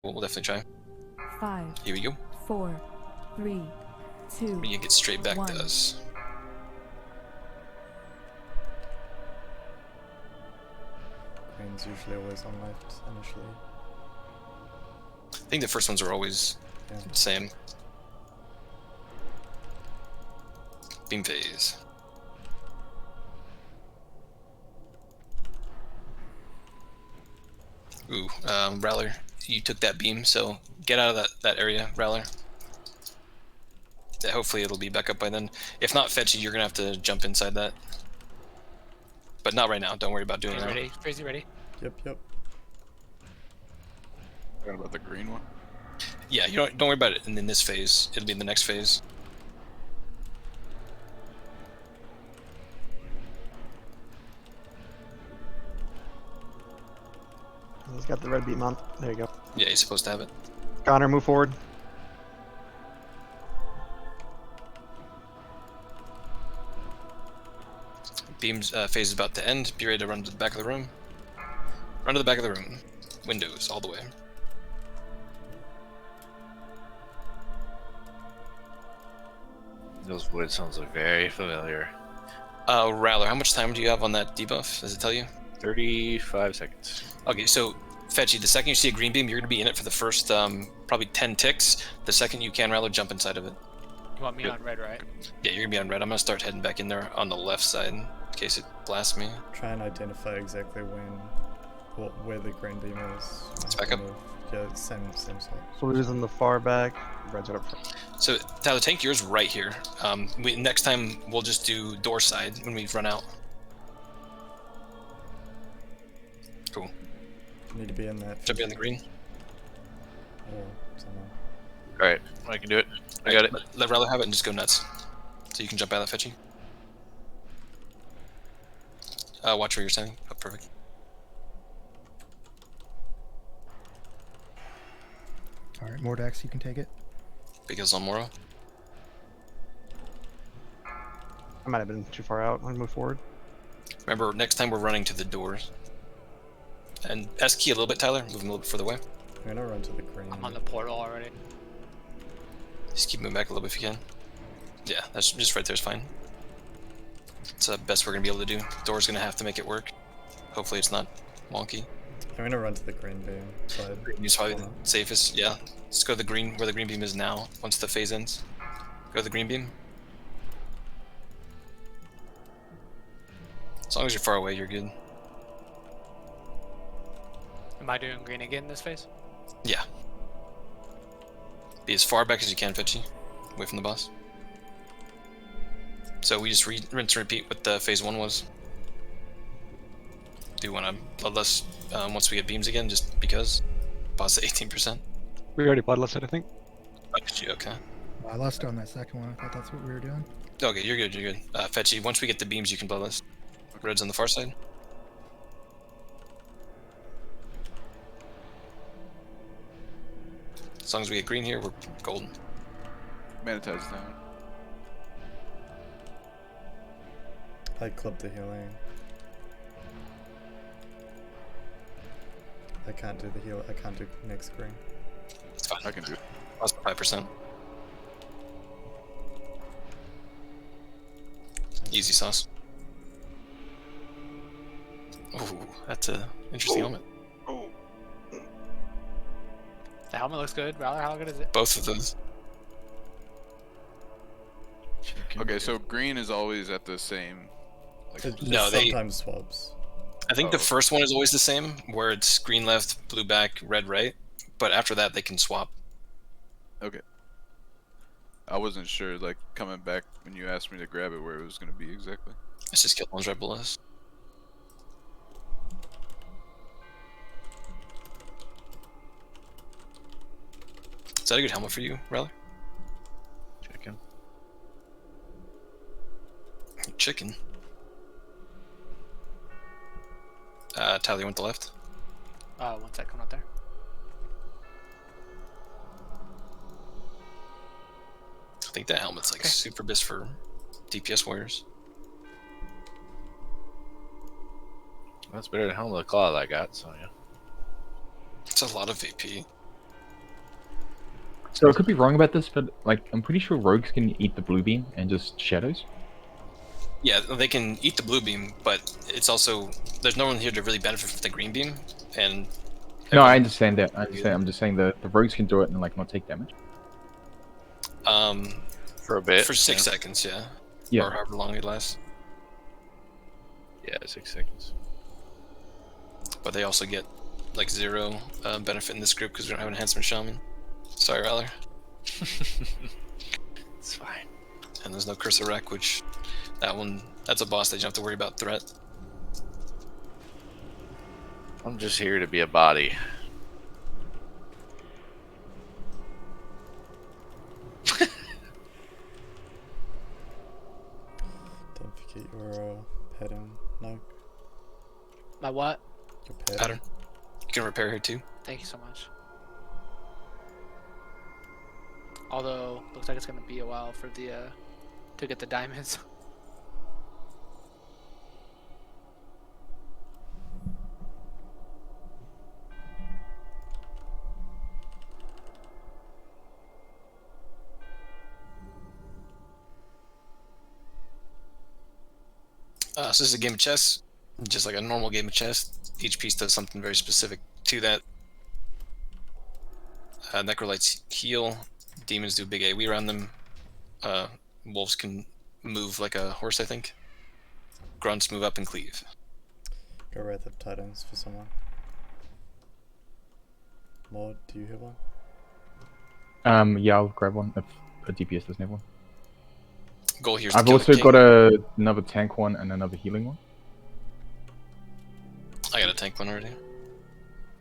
We'll definitely try. 5, Here we go. 4, 3, 2, We can get straight back 1. to us. Green's usually always on left initially. I think the first ones are always the same. Beam phase. Ooh, Rowler, you took that beam, so get out of that area, Rowler. Yeah, hopefully it'll be back up by then. If not, Fetchy, you're gonna have to jump inside that. But not right now. Don't worry about doing it. Ready? Crazy ready? Yep. Forgot about the green one. Yeah, you don't worry about it in this phase. It'll be in the next phase. He's got the red beam on. There you go. Yeah, he's supposed to have it. Connor, move forward. Beam's phase is about to end. Be ready to run to the back of the room. Run to the back of the room. Windows all the way. Those woods sounds like very familiar. Rowler, how much time do you have on that debuff? Does it tell you? 35 seconds. Okay, so Fetchy, the second you see a green beam, you're gonna be in it for the first probably 10 ticks. The second you can, Rowler, jump inside of it. You want me on red, right? Yeah, you're gonna be on red. I'm gonna start heading back in there on the left side in case it blasts me. Try and identify exactly where the green beam is. Let's back up. Yeah, same spot. Blue's in the far back. Red's right up front. So Tyler, tank yours right here. Next time we'll just do door side when we run out. Cool. Need to be in that. Jump in the green. Or somewhere. Alright, I can do it. I got it. Let Rowler have it and just go nuts. So you can jump out of that Fetchy. Watch where you're standing. Oh, perfect. Alright, Mordax, you can take it. Big heals on Moro. I might have been too far out. I'll move forward. Remember, next time we're running to the doors. And S key a little bit, Tyler. Move him a little bit further away. I'm gonna run to the green. I'm on the portal already. Just keep moving back a little bit if you can. Yeah, that's just right there is fine. It's the best we're gonna be able to do. Door's gonna have to make it work. Hopefully it's not wonky. I'm gonna run to the green beam side. Green is probably the safest. Yeah, let's go to the green where the green beam is now. Once the phase ends, go to the green beam. As long as you're far away, you're good. Am I doing green again this phase? Yeah. Be as far back as you can, Fetchy. Away from the boss. So we just rinse and repeat what the phase 1 was. Do you want to bloodless once we get beams again, just because? Boss at 18%? We already bloodlessed, I think. Okay. I lost on that second one. I thought that's what we were doing. Okay, you're good, you're good. Fetchy, once we get the beams, you can bloodless. Red's on the far side. As long as we get green here, we're golden. Manitize down. I clipped the healing. I can't do the heal. I can't do next green. It's fine. I can do it. Lost 5%. Easy sauce. Ooh, that's a interesting helmet. The helmet looks good. Rowler, how good is it? Both of those. Okay, so green is always at the same. Like, It No, sometimes swaps. I think Oh, the okay. first one is always the same, where it's green left, blue back, red right. But after that, they can swap. okay. I wasn't sure, like, coming back when you asked me to grab it, where it was gonna be exactly. It's just kill ones right below us. Is that a good helmet for you, Rowler? Chicken. Chicken. Tyler, you went to left. 1 sec, come out there. I think that helmet's like super best for DPS warriors. That's better than helmet of claw that I got, so yeah. It's a lot of VP. So I could be wrong about this, but like I'm pretty sure rogues can eat the blue beam and just shadows. Yeah, they can eat the blue beam, but it's also there's no one here to really benefit from the green beam, and No, I everyone- understand that. I understand. I'm just saying the rogues can do it and like not take damage. For a bit. for 6 yeah. seconds, yeah, Yeah. or however long it lasts. Yeah, 6 seconds. But they also get like 0 benefit in this group because we don't have an enhancement shaman. Sorry, Raller. It's fine. And there's no Curse of Wreck, which that's a boss that you don't have to worry about threat. I'm just here to be a body. Don't forget your pattern, no. My what? Your pattern. Pattern. You can repair here too. Thank you so much. Although looks like it's gonna be a while for the to get the diamonds. So this is a game of chess, just like a normal game of chess. Each piece does something very specific to that. Necrolytes heal, demons do big AoE around them. Wolves can move like a horse, I think. Grunts move up and cleave. Go Wrath of Titans for someone. Maud, do you have one? Yeah, I'll grab one if a DPS doesn't have one. Goal here is to I've kill also the king. got another tank one and another healing one. I got a tank one already.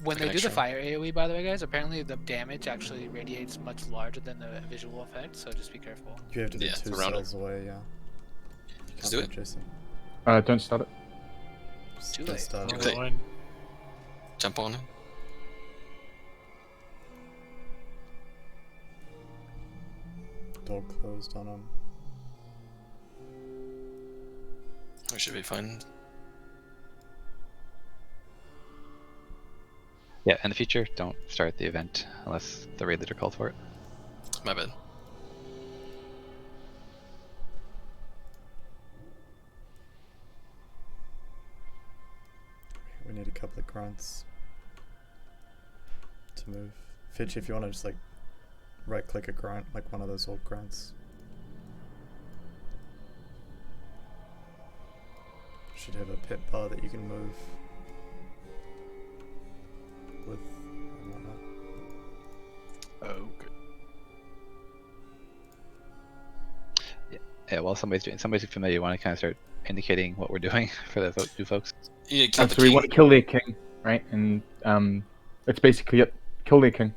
When Like they an do the extra. fire AoE, by the way, guys, apparently the damage actually radiates much larger than the visual effect, so just be careful. You have to be Yeah, 2 around it. cells away, yeah. Let's Can't do be Jesse. Don't start it. Too Just late. start Too it. late. Jump on it. Door closed on him. We should be fine. Yeah, in the future, don't start the event unless the raid leader called for it. My bad. We need a couple of grunts to move. Fitch, if you want to just like right click a grunt, like one of those old grunts. Should have a pit bar that you can move with and whatnot. Okay. Yeah, while somebody's familiar, you want to kind of start indicating what we're doing for the new folks. Yeah, kill the So we king. want to kill their king, right? And it's basically it. Kill their king.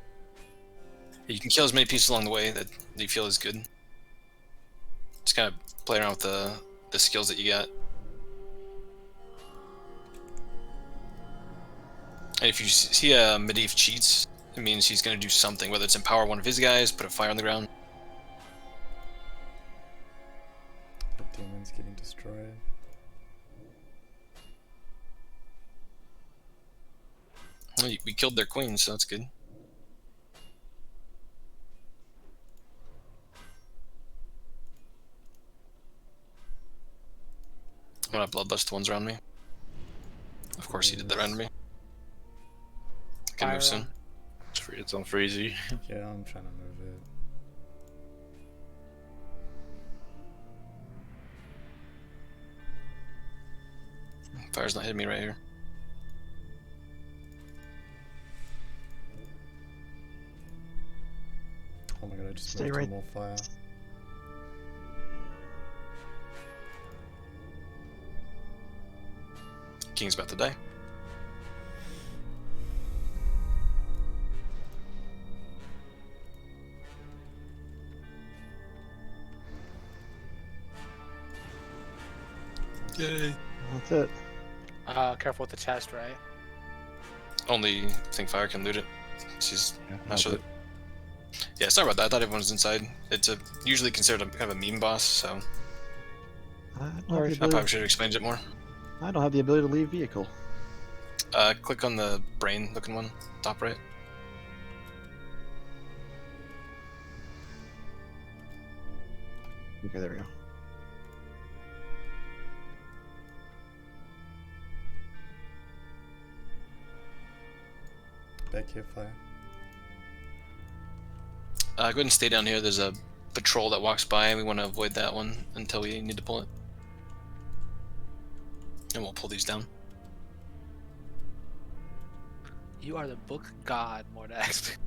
You can kill as many pieces along the way that you feel is good. Just kind of play around with the skills that you got. And if you see Medivh cheats, it means he's going to do something, whether it's empower one of his guys, put a fire on the ground. The demon's getting destroyed. Well, we killed their queen, so that's good. I'm gonna bloodlust the ones around me. Of course, he did that around me. I can Fire move soon. on. It's on Freezy. Yeah, I'm trying to move it. Fire's not hitting me right here. Oh my god, I just Stay moved to right- more fire. King's about to die. Yay. That's it. Careful with the chest, right? Only thing fire can loot it. She's Yeah, not sure. Yeah, sorry about that. I thought everyone was inside. It's usually considered a kind of a meme boss, so I don't, have I the probably ability, should have explained it more. I don't have the ability to leave vehicle. Click on the brain looking one, top right. Okay, there we go. Back here, fire. Go ahead and stay down here. There's a patrol that walks by, and we want to avoid that one until we need to pull it. And we'll pull these down. You are the book god, Mordax.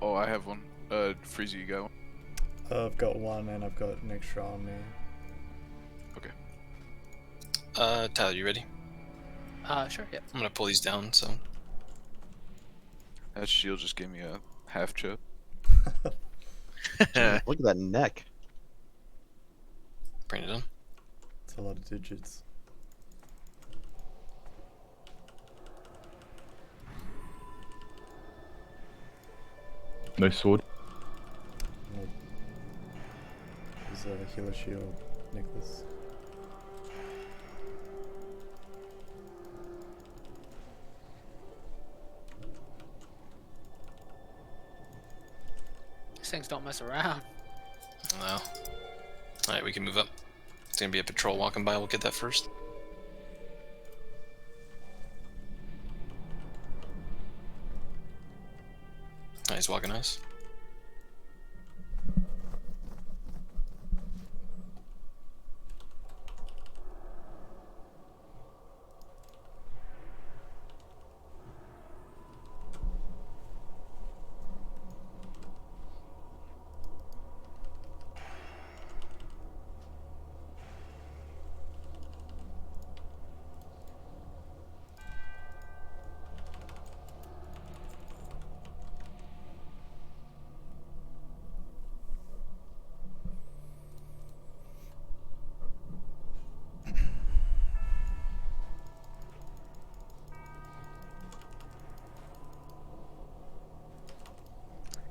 Oh, I have one. Freezy, you got one? I've got one and I've got an extra on me. Tyler, you ready? Sure, yeah. I'm gonna pull these down, so. That shield just gave me a half chub. Jeez, look at that neck. Bring it on. It's a lot of digits. No sword. Nope. There's a healer shield necklace. These things don't mess around. No. Alright, we can move up. It's gonna be a patrol walking by. We'll get that first. Alright, he's walking us.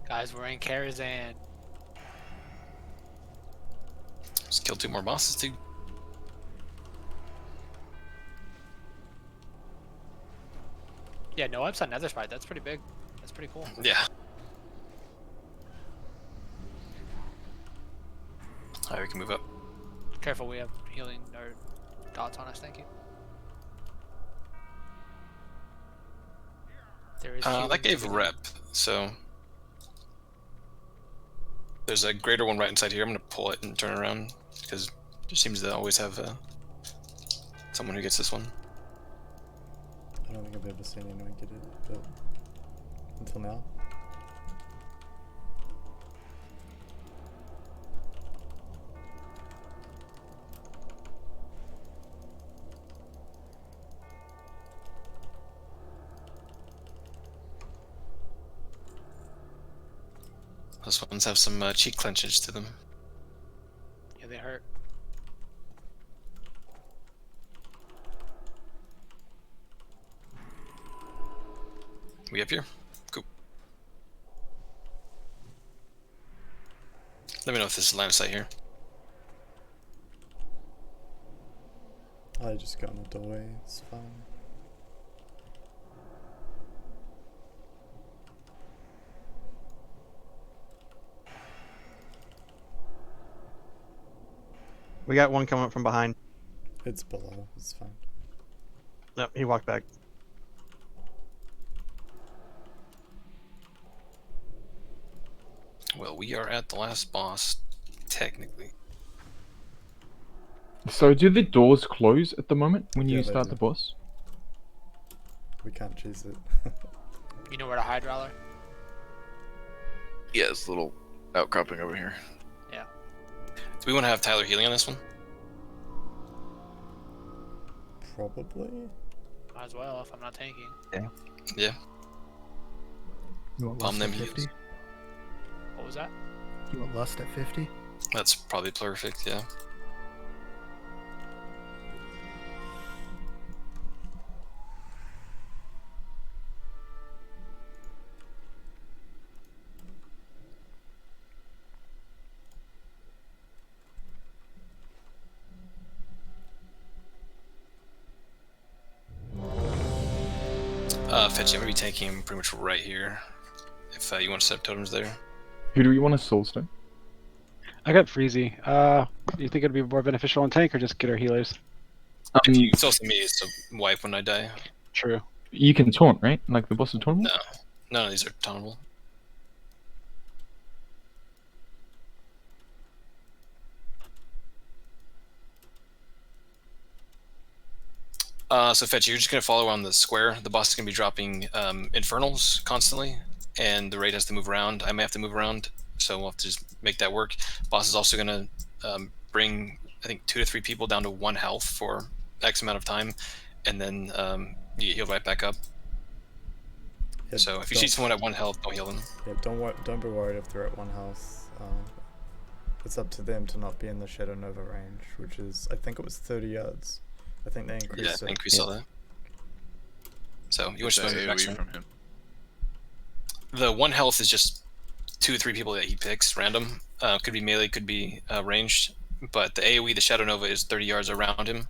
Guys, we're in Karazhan. Just kill 2 more bosses, too. Yeah, no ups on Nether Sprite. That's pretty big. That's pretty cool. Yeah. Alright, we can move up. Careful, we have healing or dots on us. Thank you. There is. healing That gave to be rep, so. There's a greater one right inside here. I'm gonna pull it and turn around because it seems to always have someone who gets this one. I don't think I've ever seen anyone get it, but until now. Those ones have some cheek clenches to them. Yeah, they hurt. We up here? Cool. Let me know if this is line of sight here. I just got in the doorway, it's fine. We got one coming up from behind. It's below, it's fine. Nope, he walked back. Well, we are at the last boss, technically. So do the doors close at the moment when Yeah, you they start do. the boss? We can't choose it. You know where to hide, Rowler? Yeah, it's a little outcropping over here. Yeah. Do we want to have Tyler healing on this one? Probably? Might as well if I'm not tanking. Yeah. You want Bomb lust them at heals. 50? What was that? You want lust at 50? That's probably perfect, yeah. Fetchy, I'm gonna be tanking him pretty much right here. If you want to set up totems there. Who do we want to soulstone? I got Freezy. Do you think it'd be more beneficial on tank or just get our healers? It's also me is to wipe when I die. True. You can taunt, right? Like the boss is tauntable? No, none of these are tauntable. So Fetch, you're just gonna follow around the square. The boss is gonna be dropping infernals constantly, and the raid has to move around. I may have to move around, so we'll have to just make that work. Boss is also gonna bring, I think, 2 to 3 people down to 1 health for X amount of time, and then you heal right back up. Yeah, So if you see someone at 1 health, don't heal them. Yeah, don't be worried if they're at 1 health. It's up to them to not be in the Shadow Nova range, which is, I think it was 30 yards. I think they increased it. Increase all that. So you want to Get spend that your AoE from him. The 1 health is just 2 or 3 people that he picks, random. Could be melee, could be ranged. But the AoE, the Shadow Nova, is 30 yards around him.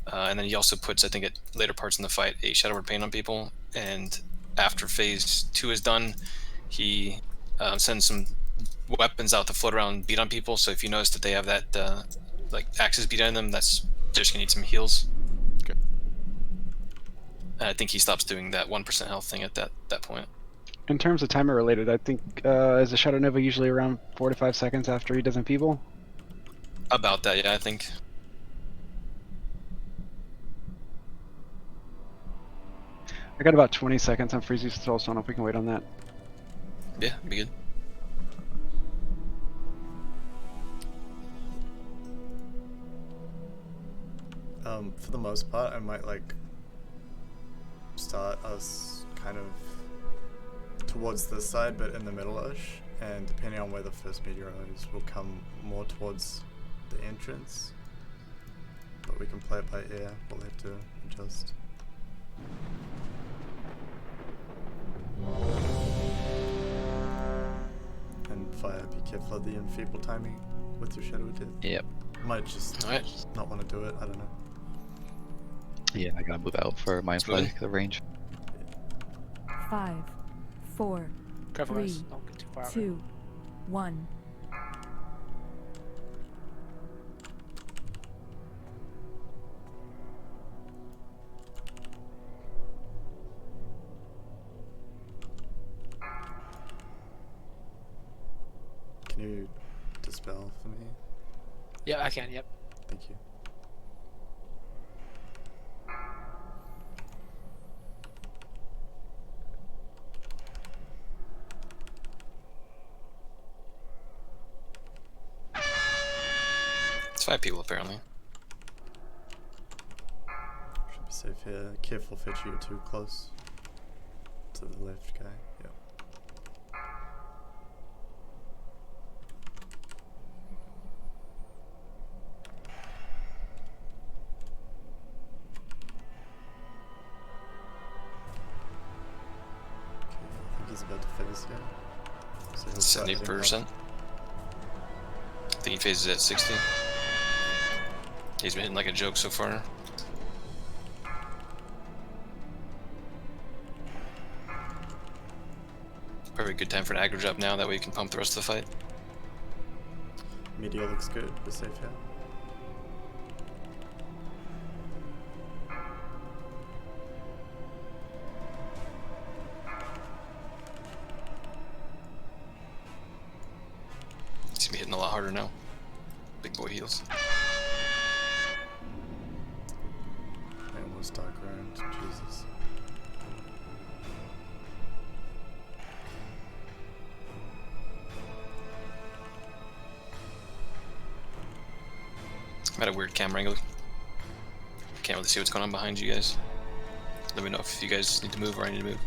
And then he also puts, I think at later parts in the fight, a Shadow Word Pain on people. And after phase 2 is done, he sends some weapons out to float around and beat on people. So if you notice that they have that like axes beat on them, that's just gonna need some heals. Okay. And I think he stops doing that 1% health thing at that point. In terms of timer related, I think is the Shadow Nova usually around 4 to 5 seconds after he does enfeeble? About that, yeah, I think. I got about 20 seconds on Freezy's Soulstone if we can wait on that. Yeah, be good. For the most part, I might like start us kind of towards this side, but in the middle-ish, and depending on where the first meteor is, we'll come more towards the entrance. But we can play it by ear. We'll have to adjust. And fire, be careful of the enfeeble timing with your Shadow of Death. Yep. Might just not want to do it, I don't know. Yeah, I gotta move out for Mind Smooth. Flight, the range. 5, 4, Careful, 3, guys. Don't get too far away. 2, 1. Can you dispel for me? Yeah, I can. Yep. Thank you. It's 5 people apparently. Should be safe here. Careful, Fetch, you're too close to the left guy. Yep. Okay, I think he's about to phase here. So he'll start hitting 70%. I think he phases at 60. He's been hitting like a joke so far. Probably a good time for an aggro drop now, that way you can pump the rest of the fight. Meteor looks good. We're safe here. He's gonna be hitting a lot harder now. Big boy heals. I almost dark around. Jesus. I'm at a weird camera angle. Can't really see what's going on behind you guys. Let me know if you guys need to move or I need to move.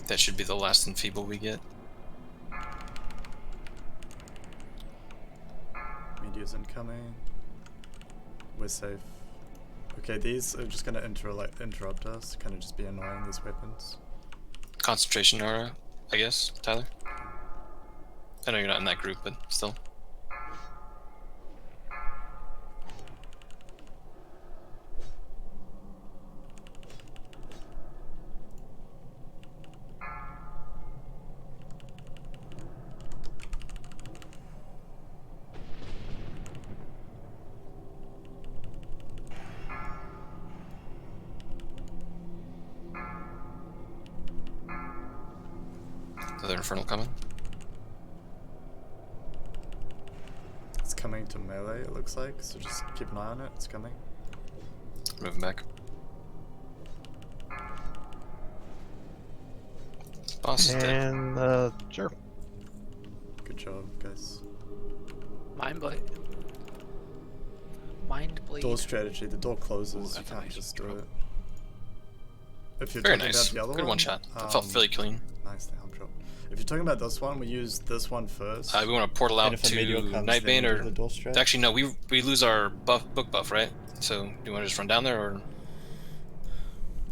That should be the last enfeeble we get. Meteor's incoming. We're safe. Okay, these are just gonna interrupt us. Kind of just be annoying, these weapons. Concentration aura, I guess, Tyler? I know you're not in that group, but still. another Infernal coming. It's coming to melee, it looks like, so just keep an eye on it. It's coming. Moving back. Boss is dead. And sure. Good job, guys. Mind blade. Mind blade. Door strategy. The door closes. Ooh, You that's a can't nice just do control. it. If you're Very talking nice. about the other Good one shot. That felt um, fairly clean. Nice arm drop. If you're talking about this one, we use this one first. We want to portal And out if a meteor to comes, Nightbane, then we or do the door strat. actually no, we lose our book buff, right? So do you want to just run down there, or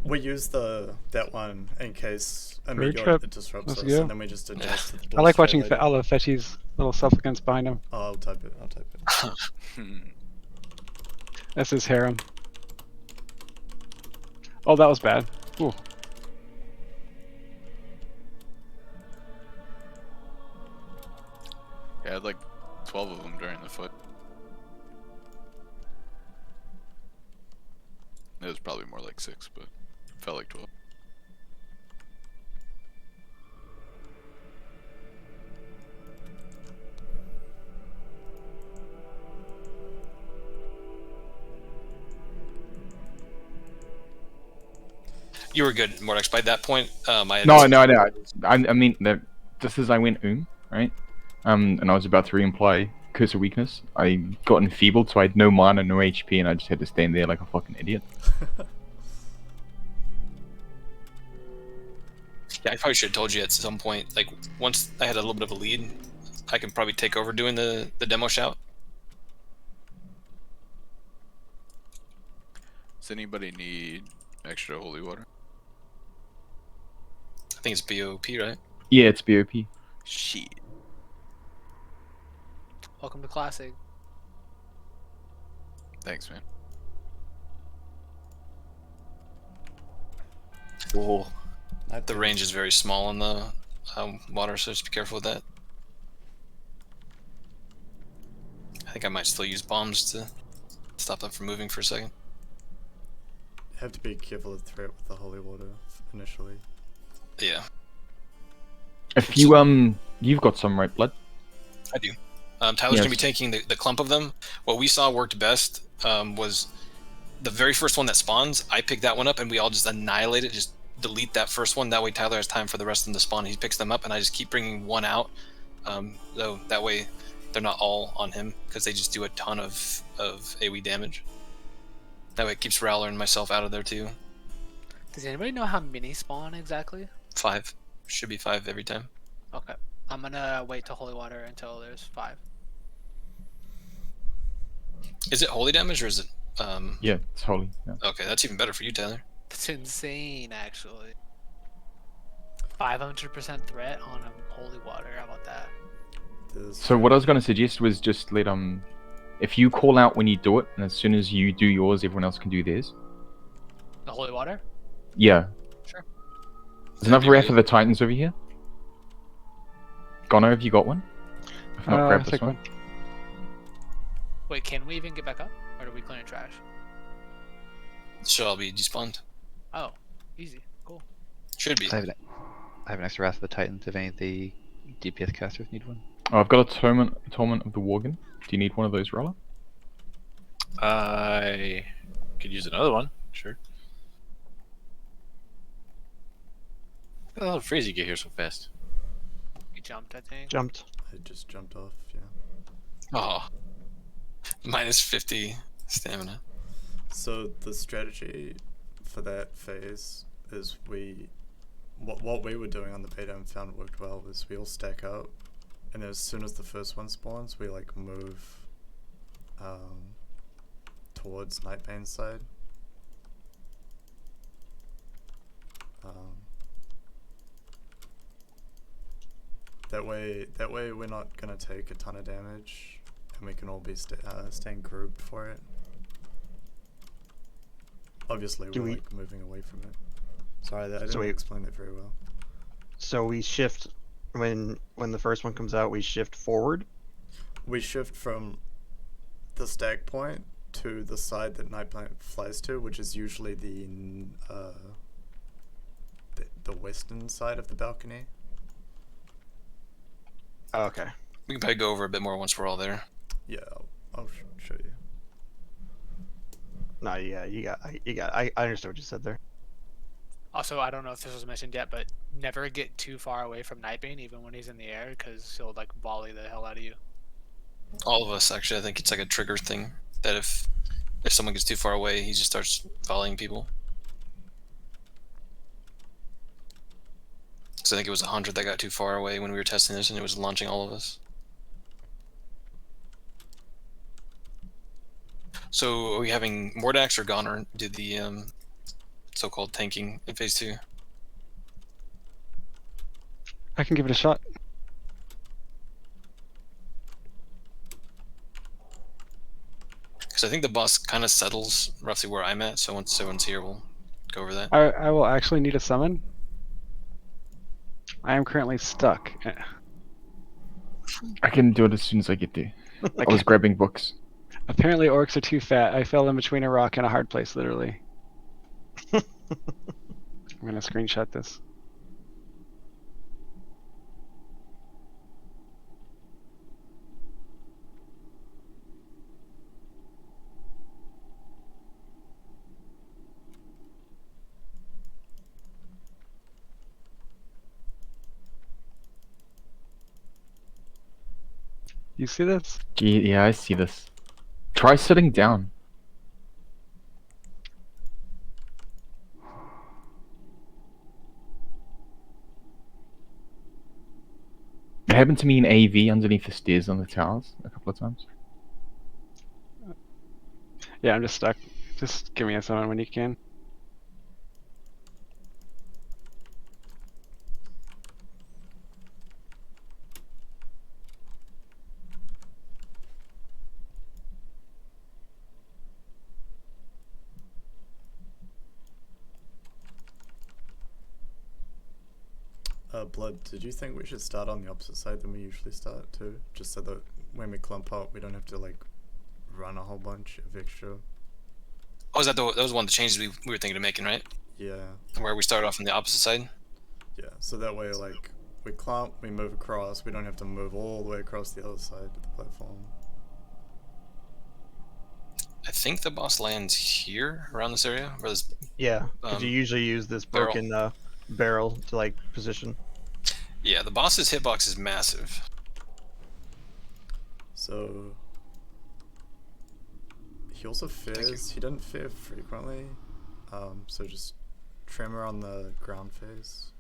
We use that one in case a Road meteor trip. disrupts Let's us, go. and then we just adjust to the door I like strat watching later. all of Fetchy's little supplicants behind him. Oh, I'll type it. I'll type it. That's his harem. Oh, that was bad. Ooh. Yeah, I had like 12 of them during the foot. It was probably more like 6, but felt like 12. you were good, Mordex. By that point, I had No. I mean, just as I went right, and I was about to re-imply Curse of Weakness, I got enfeebled, so I had no mana, no HP, and I just had to stand there like a fucking idiot. Yeah, I probably should have told you at some point. Like once I had a little bit of a lead, I can probably take over doing the demo shout. Does anybody need extra holy water? I think it's BOP, right? Yeah, it's BOP. Shit. Welcome to Classic. Thanks, man. Cool. The range is very small on the water, so just be careful with that. I think I might still use bombs to stop them from moving for a second. You have to be careful of the threat with the holy water initially. Yeah, If you you've got some, right, Blood? I do. Tyler's gonna be Yes. taking the clump of them. What we saw worked best was the very first one that spawns. I pick that one up, and we all just annihilate it. Just delete that first one. That way, Tyler has time for the rest of them to spawn. He picks them up, and I just keep bringing one out. So that way, they're not all on him because they just do a ton of AoE damage. That way, it keeps Rowler and myself out of there too. Does anybody know how many spawn exactly? 5 should be 5 every time. Okay. I'm gonna wait to holy water until there's 5. Is it holy damage or is it? Yeah, it's holy. Yeah. Okay, that's even better for you, Tyler. That's insane, actually. 500% threat on a holy water. How about that? So what I was gonna suggest was just let if you call out when you do it, and as soon as you do yours, everyone else can do theirs. The holy water? Yeah. Sure. There's another ref of the Titans over here. Gono, have you got one? If not, grab this take one. one. Wait, can we even get back up? Or do we clear trash? Should all be despawned. Oh, easy. Cool. Should be. I have an extra Wrath of the Titans if any of the DPS casters need one. Oh, I've got a Torment of the Worgen. Do you need one of those, Roller? I could use another one. Sure. How did Freezy get here so fast? He jumped, I think. Jumped. I just jumped off, yeah. Oh. Minus 50 stamina. So the strategy for that phase is what we were doing on the beta and found worked well was we all stack up, and as soon as the first one spawns, we like move towards Nightbane's side. That way we're not gonna take a ton of damage, and we can all be staying grouped for it. Obviously, Do we're we- like moving away from it. Sorry, I didn't So we- explain it very well. So we shift when the first one comes out. We shift forward. We shift from the stack point to the side that Nightbane flies to, which is usually the western side of the balcony. Oh, okay. We can probably go over a bit more once we're all there. Yeah, I'll show you. No, yeah, I understand what you said there. Also, I don't know if this was mentioned yet, but never get too far away from Nightbane, even when he's in the air, because he'll like volley the hell out of you. All of us, actually, I think it's like a trigger thing that if someone gets too far away, he just starts volleying people. So I think it was 100 that got too far away when we were testing this, and it was launching all of us. So are we having Mordax or Goner do the so-called tanking in phase 2? I can give it a shot. Because I think the boss kind of settles roughly where I'm at, so once everyone's here, we'll go over that. I will actually need a summon. I am currently stuck. I can do it as soon as I get there. I was grabbing books. Apparently orcs are too fat. I fell in between a rock and a hard place, literally. I'm gonna screenshot this. You see this? Yeah, I see this. Try sitting down. It happened to me in AV underneath the stairs on the towers a couple of times. Yeah, I'm just stuck. Just give me a summon when you can. Blood, did you think we should start on the opposite side than we usually start too? Just so that when we clump up, we don't have to like run a whole bunch of extra. Oh, that was one of the changes we were thinking of making, right? Yeah. Where we start off on the opposite side? Yeah, so that way like we clump, we move across, we don't have to move all the way across the other side of the platform. I think the boss lands here, around this area, where this, Yeah, because you usually use this barrel. broken barrel to like position. Yeah, the boss's hitbox is massive. So he also fears, he doesn't fear frequently, so just tremor on the ground phase.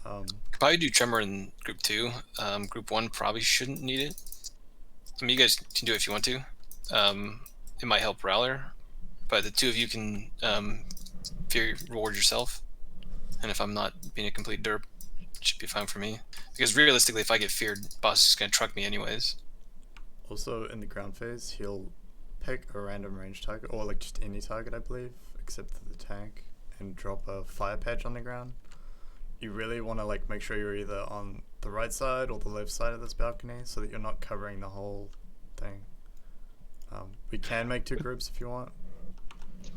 Probably do tremor in group 2. Group 1 probably shouldn't need it. I mean, you guys can do it if you want to. It might help Rowler, but the two of you can fear reward yourself. And if I'm not being a complete derp, it should be fine for me. Because realistically, if I get feared, boss is gonna truck me anyways. Also, in the ground phase, he'll pick a random range target, or like just any target, I believe, except for the tank, and drop a fire patch on the ground. You really want to like make sure you're either on the right side or the left side of this balcony, so that you're not covering the whole thing. We can make 2 groups if you want.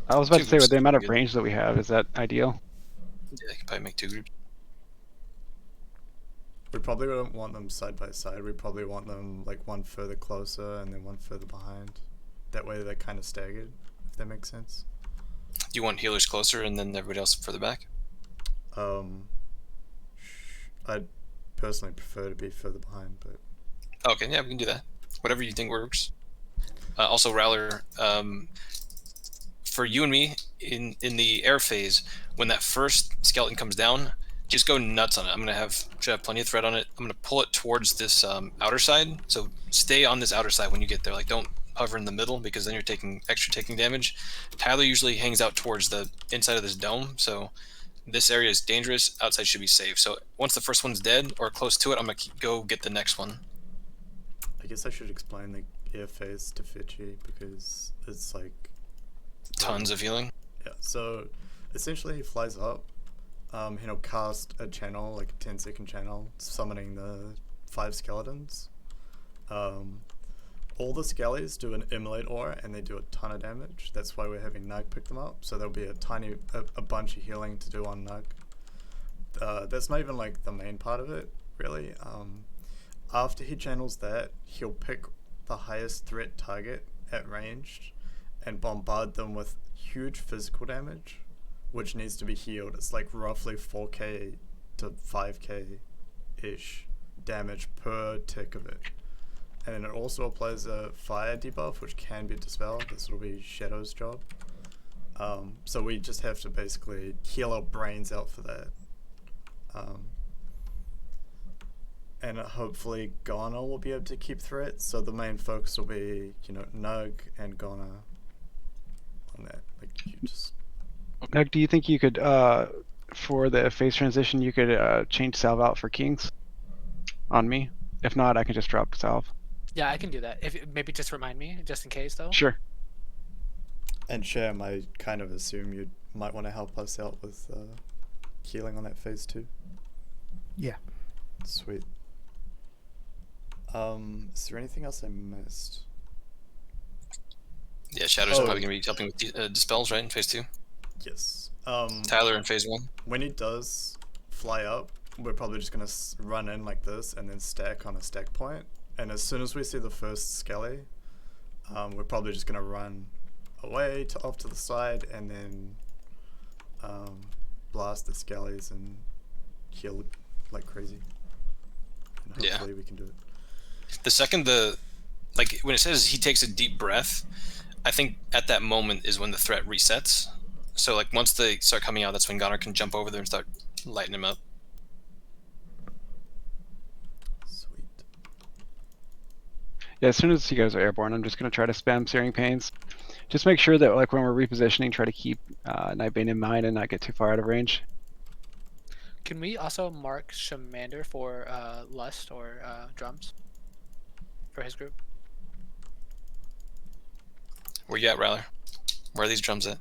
I was about to say, with the amount of good. range that we have, is that ideal? Yeah, I can probably make 2 groups. We probably don't want them side by side. We probably want them like one further closer and then one further behind. That way they're kind of staggered, if that makes sense. Do you want healers closer and then everybody else further back? I'd personally prefer to be further behind, but... Okay, yeah, we can do that. Whatever you think works. Also, Rowler, for you and me, in the air phase, when that first skeleton comes down, just go nuts on it. I'm gonna have plenty of thread on it. I'm gonna pull it towards this outer side. So stay on this outer side when you get there. Like, don't hover in the middle, because then you're taking damage. Tyler usually hangs out towards the inside of this dome, so this area is dangerous. Outside should be safe. So once the first one's dead or close to it, I'm gonna go get the next one. I guess I should explain the air phase to Fitchy, because it's like Tons of healing. Yeah, so essentially he flies up, he'll cast a channel, like a 10-second channel, summoning the 5 skeletons. All the skellies do an immolate aura, and they do a ton of damage. That's why we're having Nug pick them up, so there'll be a bunch of healing to do on Nug. That's not even like the main part of it, really. after he channels that, he'll pick the highest threat target at ranged and bombard them with huge physical damage, which needs to be healed. It's like roughly 4k to 5k ish damage per tick of it. And then it also applies a fire debuff, which can be dispelled. This will be Shadow's job. So we just have to basically heal our brains out for that. And hopefully Ghana will be able to keep threats. So the main focus will be, you know, Nug and Ghana on that. Like, you just... Nug, do you think you could, for the phase transition, you could change salve out for kings on me? If not, I can just drop salve. Yeah, I can do that. If maybe just remind me, just in case, though. Sure. And Sham, I kind of assume you might want to help us out with healing on that phase 2. Yeah. Sweet. Is there anything else I missed? Yeah, Shadow's probably gonna be helping with dispels, right, in phase 2. Yes. Tyler in phase 1. When he does fly up, we're probably just gonna run in like this and then stack on a stack point. And as soon as we see the first skelly, we're probably just gonna run away to off to the side and then blast the skellies and heal like crazy. And hopefully we can do it. The second like when it says he takes a deep breath, I think at that moment is when the threat resets. So like once they start coming out, that's when Gunnar can jump over there and start lighting him up. Sweet. Yeah, as soon as you guys are airborne, I'm just going to try to spam Searing Pains. Just make sure that like when we're repositioning, try to keep Nightbane in mind and not get too far out of range. Can we also mark Shamander for Lust or Drums for his group? Where you at, Rattler? Where are these drums at?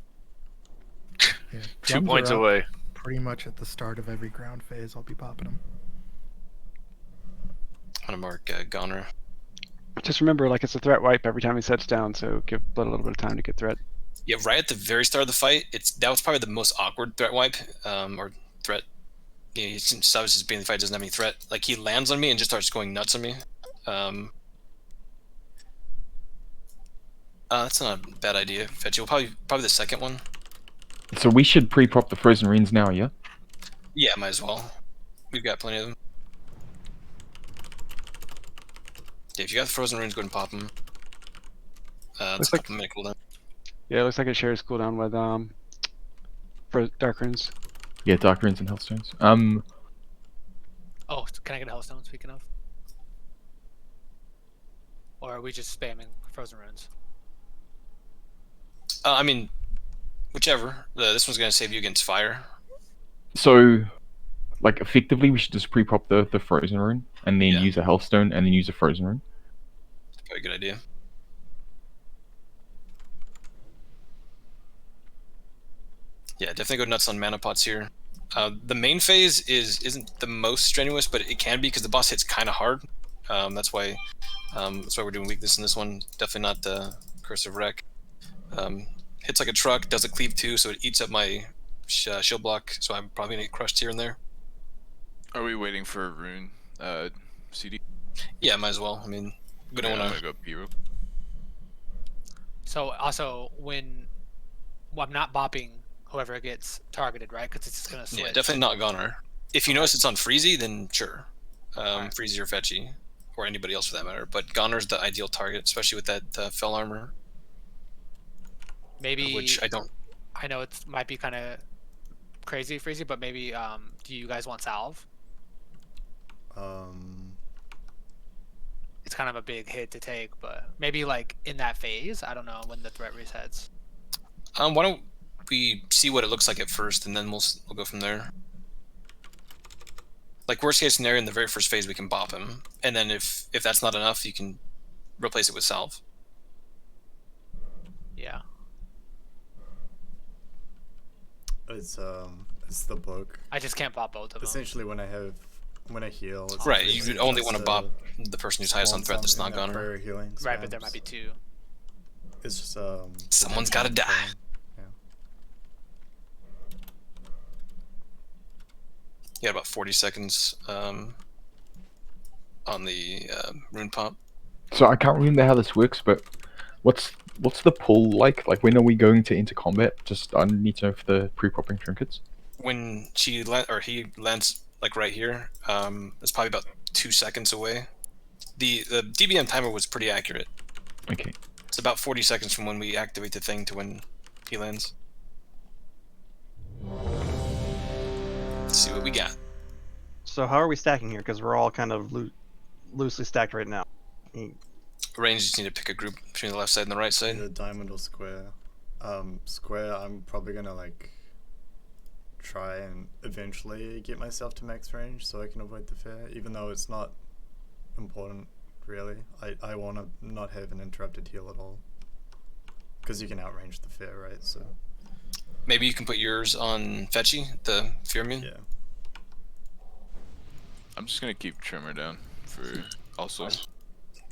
Yeah, 2 drums points are up away. Pretty much at the start of every ground phase, I'll be popping them. I'm gonna mark Gunnar. Just remember, like it's a threat wipe every time he sets down, so give Blood a little bit of time to get threat. Yeah, right at the very start of the fight, that was probably the most awkward threat wipe, or threat. Yeah, he subs just being in the fight, doesn't have any threat. Like he lands on me and just starts going nuts on me. That's not a bad idea, Fetchy. Well, probably the second one. So we should pre-prop the frozen runes now, yeah? Yeah, might as well. We've got plenty of them. Yeah, if you got the frozen runes, go ahead and pop them. It's Looks a minute cooldown. Yeah, it looks like it shares cooldown with for Dark Runes. Yeah, Dark Runes and Hellstones. Oh, can I get a Hellstone, speaking of? Or are we just spamming Frozen Runes? I mean, whichever. This one's gonna save you against fire. So, like, effectively, we should just pre-prop the frozen rune, and then use a Hellstone, and then use a frozen rune. That's probably a good idea. Yeah, definitely go nuts on mana pots here. The main phase isn't the most strenuous, but it can be because the boss hits kind of hard. That's why we're doing weakness in this one. Definitely not the Curse of Wreck. Hits like a truck, does a cleave too, so it eats up my shield block. So I'm probably gonna get crushed here and there. Are we waiting for a rune, CD? Yeah, might as well. I mean, we don't want to go P-Rope. So also when I'm not bopping whoever gets targeted, right? Because it's just gonna switch. Yeah, definitely not Gunnar. If you notice it's on Freezy, then sure. Freezy or Fetchy, or anybody else for that matter. But Gunnar's the ideal target, especially with that fell armor. Maybe. Which I don't. I know it might be kind of crazy, Freezy, but maybe do you guys want salve? It's kind of a big hit to take, but maybe like in that phase, I don't know, when the threat resets. Why don't we see what it looks like at first, and then we'll go from there. Like worst case scenario, in the very first phase, we can bop him, and then if that's not enough, you can replace it with salve. Yeah. It's the book. I just can't bop both of them. Essentially, when I heal, it's Right, you only want to bop the person who's highest on threat that's not Gunnar. Right, but there might be two. It's just someone's got to die. Yeah. You got about 40 seconds. on the rune pop. So I can't remember how this works, but what's the pull like? Like when are we going to enter combat? Just I need to know for the pre-popping trinkets. When she or he lands like right here, it's probably about 2 seconds away. The DBM timer was pretty accurate. Okay. It's about 40 seconds from when we activate the thing to when he lands. Let's see what we got. So how are we stacking here? Because we're all kind of loosely stacked right now. Range, just need to pick a group between the left side and the right side. Either diamond or square. Square, I'm probably gonna like try and eventually get myself to max range so I can avoid the fair, even though it's not important really. I want to not have an interrupted heal at all, because you can outrange the fair, right? So maybe you can put yours on Fetchy, the Fear Immune. yeah. I'm just gonna keep Trimmer down for also,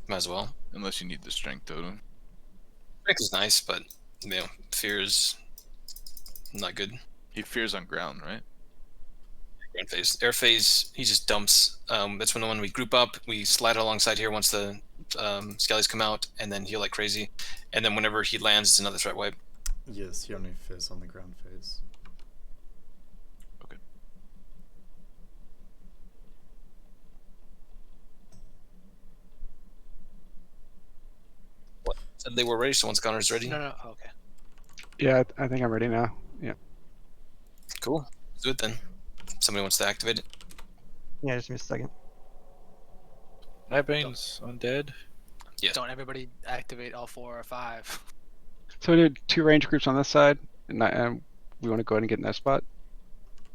Might as well. unless you need the strength totem. Strength is nice, but you know, Fear is not good. He fears on ground, right? Ground phase. Air phase, he just dumps. That's when we group up, we slide alongside here once the skellies come out, and then heal like crazy. And then whenever he lands, it's another threat wipe. Yes, he only fears on the ground phase. Okay. What? Said they were ready, so once Connor's ready. No, okay. Yeah, I think I'm ready now. Yeah. Cool. Let's do it then. Somebody wants to activate it. Yeah, just give me a second. Nightbane's undead. Yeah. Don't everybody activate all 4 or 5. So we did 2 range groups on this side, and we want to go ahead and get in that spot.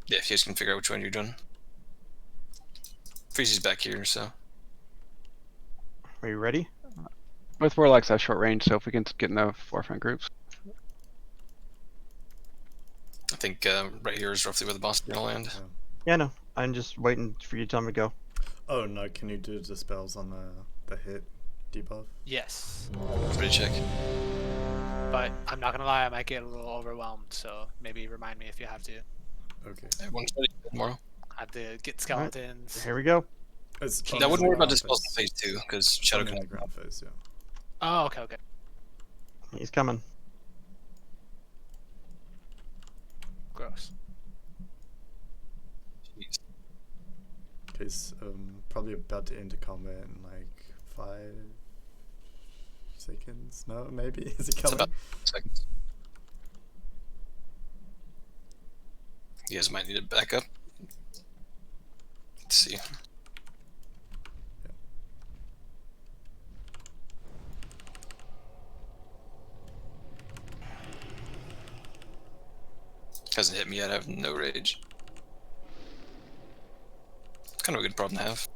Yeah, if you guys can figure out which one you're doing. Freezy's back here, so. Are you ready? Both warlocks have short range, so if we can get in the forefront groups. I think right here is roughly where the boss is gonna land. Yeah, no. I'm just waiting for you to tell me to go. Oh no, can you do dispels on the hit debuff? Yes. Ready to check. But I'm not gonna lie, I might get a little overwhelmed, so maybe remind me if you have to. Okay. Everyone's ready tomorrow. I have to get skeletons. Here we go. It's I only wouldn't the worry about ground dispels phase. in phase 2, because Shadow Only in can. the ground phase, yeah. Oh, okay. He's coming. Gross. Jeez. He's probably about to enter combat in like 5 seconds. No, maybe is he It's coming? about seconds. You guys might need to back up. Let's see. Hasn't hit me yet. I have no rage. It's kind of a good problem to have.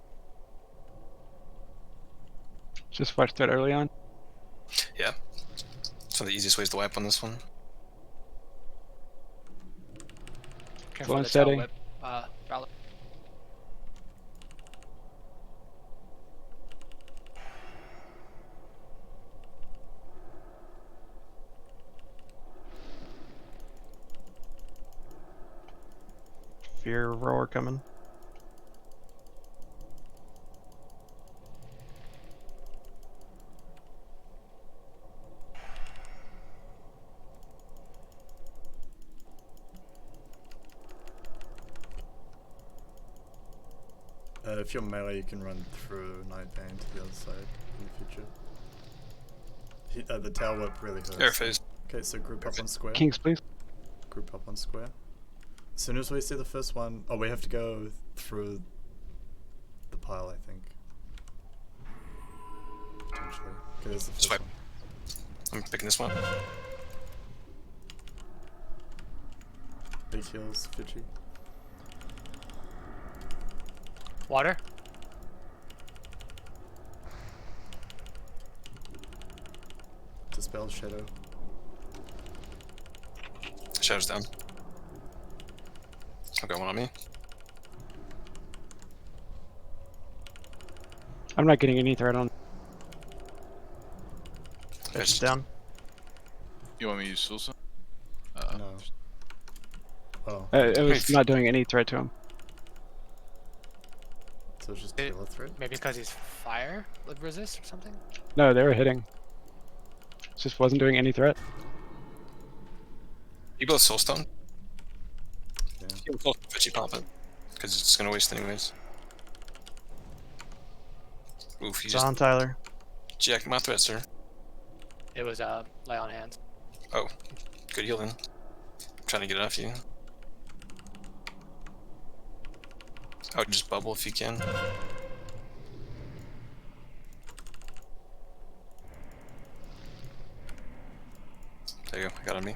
Just watch that early on. Yeah. It's one of the easiest ways to wipe on this one. Careful One of the tail setting. whip. Valor. Fear roar coming. If you're melee, you can run through Nightbane to the other side in the future. The tail whip really hurts. Air phase. Okay, so group up on square. Kings, please. Group up on square. As soon as we see the first one, oh, we have to go through the pile, I think. Potentially. Okay, there's the first Swipe. one. I'm picking this one. Big heals, Fitchy. Water. Dispel Shadow. Shadow's down. I've got one on me. I'm not getting any threat on. Fetch down. You want me to use Sulsa? No. Oh, It was not doing any threat to him. it's So it's just It- kill a threat. Maybe because he's fire resist or something. No, they were hitting. Just wasn't doing any threat. You both soulstone? Yeah. You both fetchy pop it. Because it's gonna waste anyways. Oof, you It's just on, Tyler. jacked my threat, sir. It was lay on hands. Oh, good healing. Trying to get it off you. I would just bubble if you can. There you go, I got on me.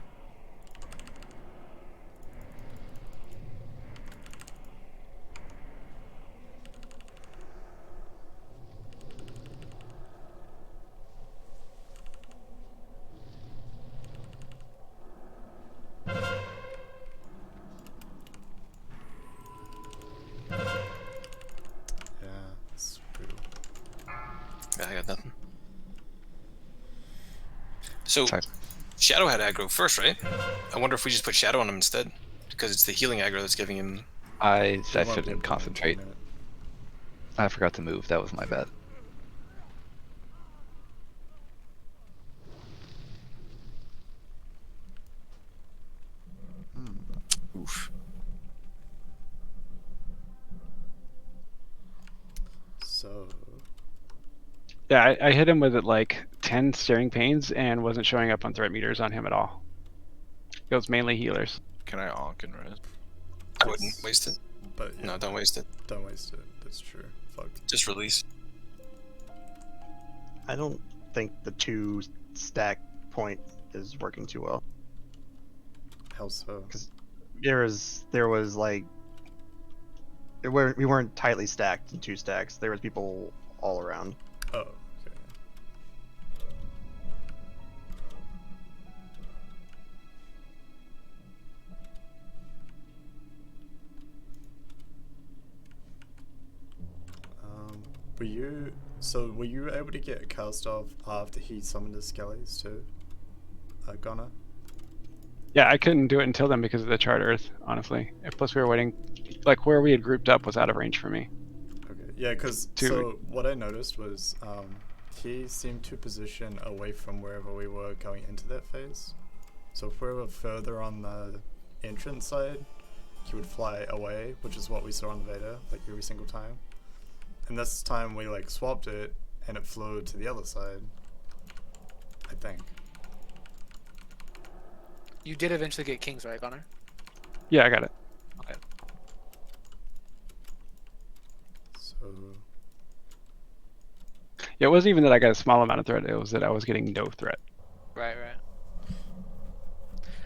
Yeah, it's brutal. Yeah, I got nothing. So, Sorry. Shadow had aggro first, right? I wonder if we just put Shadow on him instead. Because it's the healing aggro that's giving him... I He won't be able didn't to concentrate. maintain it. I forgot to move. That was my bad. Oof. So Yeah, I hit him with it like 10 staring pains and wasn't showing up on threat meters on him at all. It was mainly healers. Can I onk and res? I wouldn't waste it. but yeah, No, don't waste it. don't waste it. That's true. Fuck. Just release. I don't think the 2 stack point is working too well. How so? There was like we weren't tightly stacked in 2 stacks. There was people all around. Oh, okay. Were you able to get cast off after he summoned his skellies too? Gunner? Yeah, I couldn't do it until then because of the Charred Earth, honestly. And plus we were waiting, like where we had grouped up was out of range for me. Okay. Yeah, because so what I noticed was he seemed to position away from wherever we were going into that phase. So if we were further on the entrance side, he would fly away, which is what we saw on the Vader, like every single time. And this time we like swapped it and it flew to the other side, I think. You did eventually get kings, right, Connor? Yeah, I got it. Okay. So Yeah, it wasn't even that I got a small amount of threat, it was that I was getting no threat. Right, right.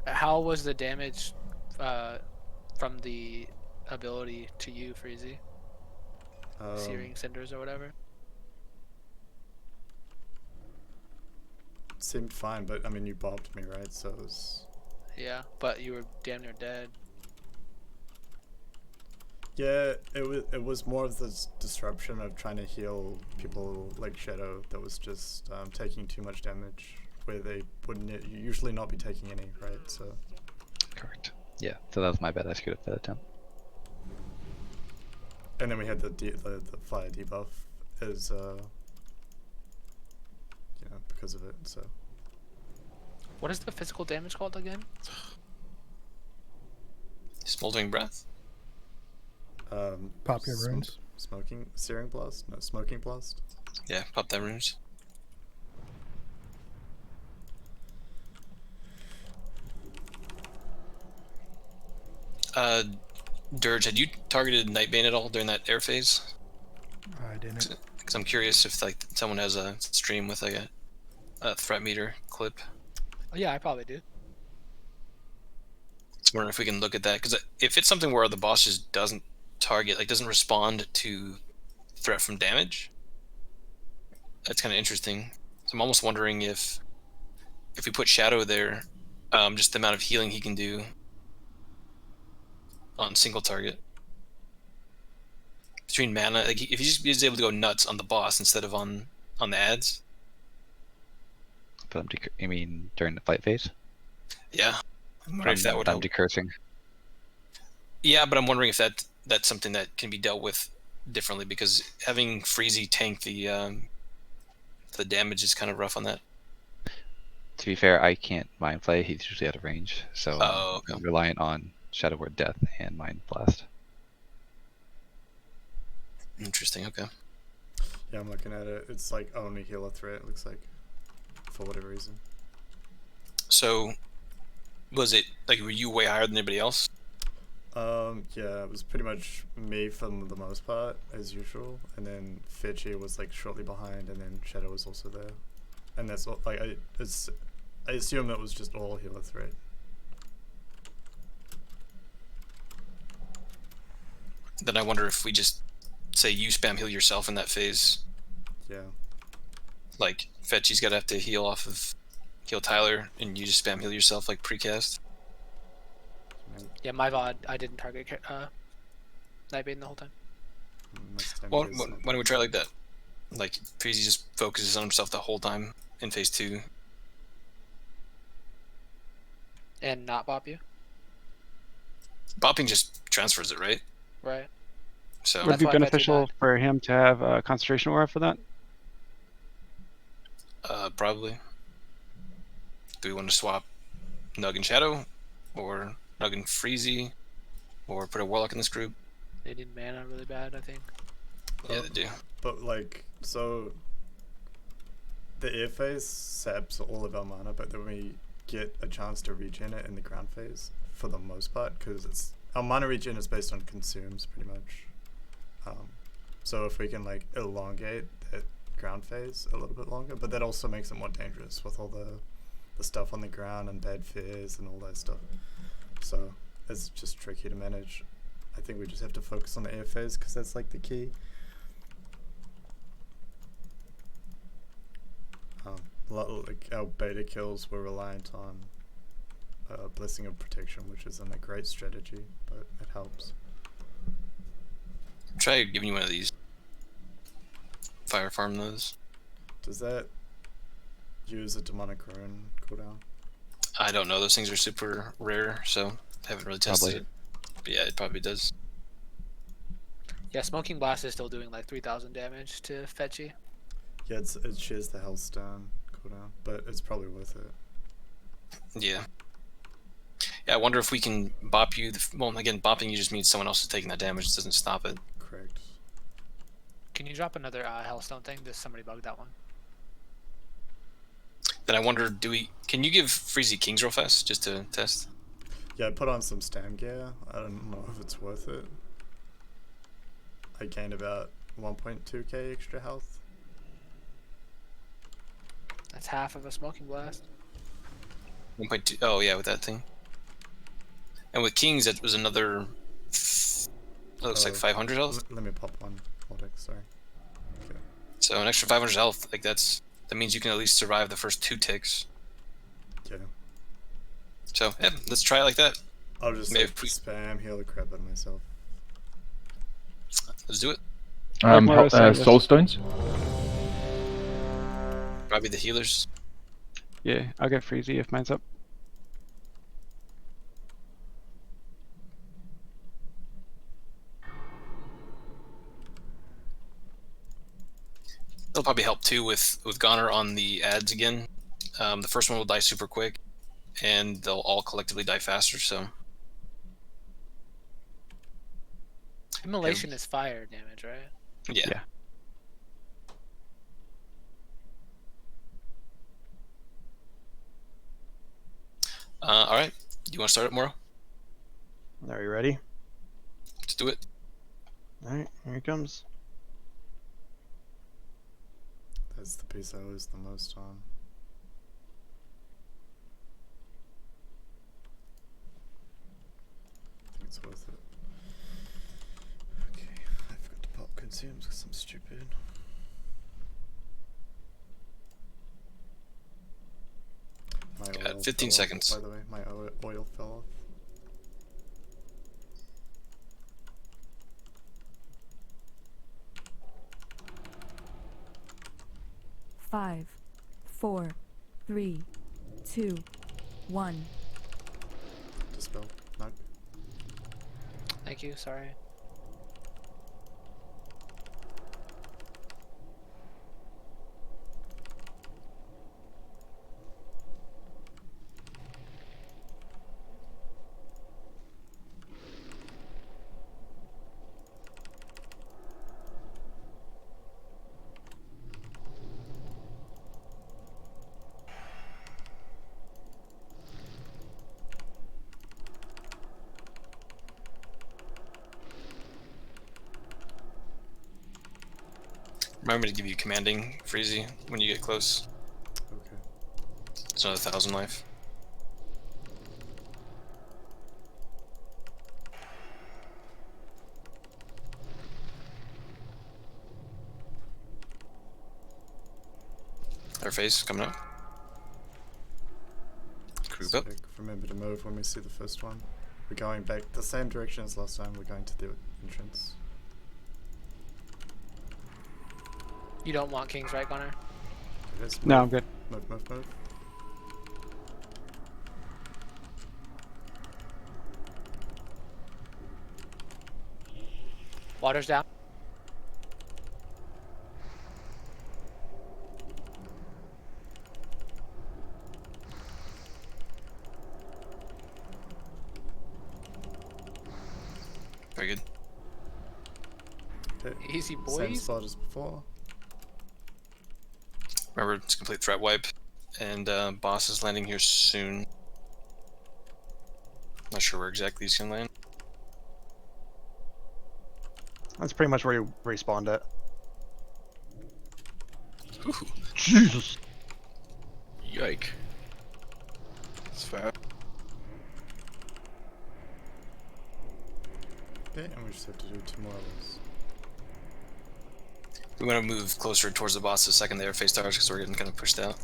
How was the damage from the ability to you, Freezy? Searing cinders or whatever? seemed fine, but I mean you bopped me, right? So it was... Yeah, but you were damn near dead. Yeah, it was more of this disruption of trying to heal people like Shadow that was just taking too much damage, where they wouldn't usually not be taking any, right? So. Correct. Yeah, so that was my bad. I screwed up that attempt. And then we had the fire debuff as you know, because of it. So. What is the physical damage called again? Smoldering Breath. Pop your runes. Searing blast? No, smoking blast. Yeah, pop that runes. Dirge, had you targeted Nightbane at all during that air phase? I didn't. Because I'm curious if like someone has a stream with like a threat meter clip. Oh, yeah, I probably do. So wondering if we can look at that, because if it's something where the boss just doesn't target, like doesn't respond to threat from damage, that's kind of interesting. So I'm almost wondering if we put Shadow there, just the amount of healing he can do on single target. Between mana, like if he's able to go nuts on the boss instead of on the ads. But you mean during the fight phase? Yeah, I'm wondering if that would help. Decursing. Yeah, but I'm wondering if that's something that can be dealt with differently because having Freezy tank the damage is kind of rough on that. To be fair, I can't mind play. He's usually out of range, so Oh, okay. I'm reliant on Shadow Word Death and Mind Blast. Interesting. Okay. Yeah, I'm looking at it. It's like only healer threat, it looks like, for whatever reason. So, was it like were you way higher than anybody else? Yeah, it was pretty much me for the most part, as usual, and then Fitchy was like shortly behind, and then Shadow was also there, and that's all. Like I assume it was just all healer threat. Then I wonder if we just say you spam heal yourself in that phase. Yeah. Like Fetchy's gotta have to heal Tyler, and you just spam heal yourself like precast. Yeah, my VOD, I didn't target Nightbane the whole time. Well, why don't we try like that? Like Freezy just focuses on himself the whole time in phase 2. And not bop you? Bopping just transfers it, right? Right. So Would it be beneficial for him to have a concentration aura for that? probably. Do we want to swap Nug and Shadow, or Nug and Freezy, or put a Warlock in this group? They need mana really bad, I think. Yeah, they do. But like, so the air phase saps all of our mana, but then we get a chance to regen it in the ground phase for the most part, because it's our mana regen is based on consumes pretty much. So if we can like elongate that ground phase a little bit longer, but that also makes it more dangerous with all the stuff on the ground and bad fears and all that stuff. So it's just tricky to manage. I think we just have to focus on the air phase because that's like the key. Like our beta kills were reliant on Blessing of Protection, which isn't a great strategy, but it helps. Try giving you one of these. Fire farm those. Does that use a demonic rune cooldown? I don't know. Those things are super rare, so I haven't really tested Probably. it. But yeah, it probably does. Yeah, Smoking Blast is still doing like 3,000 damage to Fetchy. Yeah, it shares the Hellstone cooldown, but it's probably worth it. Yeah. Yeah, I wonder if we can bop you. Well, again, bopping you just means someone else is taking that damage. It doesn't stop it. Correct. Can you drop another Hellstone thing? Does somebody bug that one? Then I wonder, can you give Freezy Kings real fast just to test? Yeah, I put on some stam gear. I don't know if it's worth it. I gained about 1.2k extra health. That's half of a Smoking Blast. 1.2. Oh yeah, with that thing. And with Kings, that was another. That looks like 500 health. Let me pop one. Hold it, sorry. Okay. So an extra 500 health, like that means you can at least survive the first 2 ticks. Yeah. So yeah, let's try it like that. I'll just Maybe like, spam heal the crap out of myself. Let's do it. Soul stones. Probably the healers. Yeah, I'll get Freezy if mine's up. It'll probably help too with Goner on the ads again. The first one will die super quick, and they'll all collectively die faster. So Immolation is fire damage, right? yeah. All right. Do you want to start it, Moro? Are you ready? Let's do it. Alright, here it comes. That's the piece I lose the most on. I think it's worth it. Okay, I forgot to pop consumes because I'm stupid. My oil 15 fell seconds. Off, by the way, my oil fell off. Five, 4, 3, 2, 1. Dispel. No. Thank you, sorry. Remember to give you commanding, Freezy, when you get close. Okay. It's another 1,000 life. Our face coming up. Group up. Sick. Remember to move when we see the first one. We're going back the same direction as last time. We're going to the entrance. You don't want kings, right, Connor? It is. No, I'm Move. good. Move, move, move. Water's down. Very good. Okay. Easy, Same boys. spot as before. Remember, it's complete threat wipe, and boss is landing here soon. Not sure where exactly he's gonna land. That's pretty much where you respawned at. Ooh. Jesus. Yike. It's fast. Okay, and we just have to do 2 more of those. We want to move closer towards the boss the second they are face stars because we're getting kind of pushed out.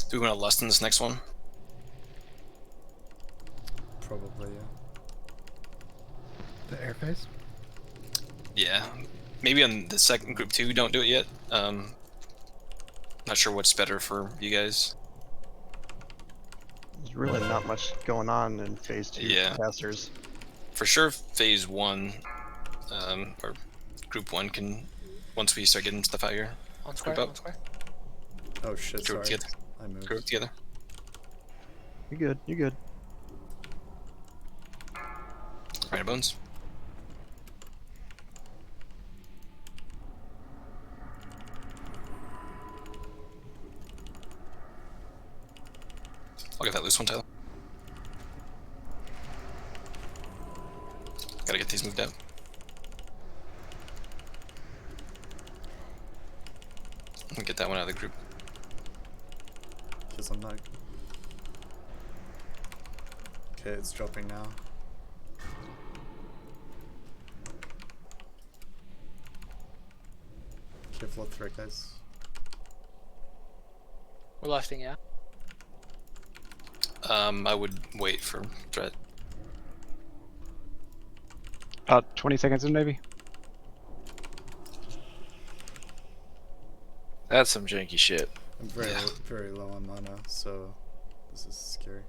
Do we want to lust in this next one? Probably, yeah. The air phase. Yeah. Maybe on the second group 2, don't do it yet. Not sure what's better for you guys. There's really not much going on in phase 2 Yeah. casters. For sure, phase 1, or group 1 can, once we start getting stuff out here, On square, Group up. on square. Oh shit, group sorry. together. I moved. Group together. You're good. You're good. Right bones. I'll get that loose one, Tyler. Gotta get these moved out. And get that one out of the group. Because I'm not. Okay, it's dropping now. Careful of threat, guys. We're lusting, yeah. I would wait for threat. About 20 seconds in, maybe. That's some janky shit. I'm very, Yeah. very low on mana, so this is scary.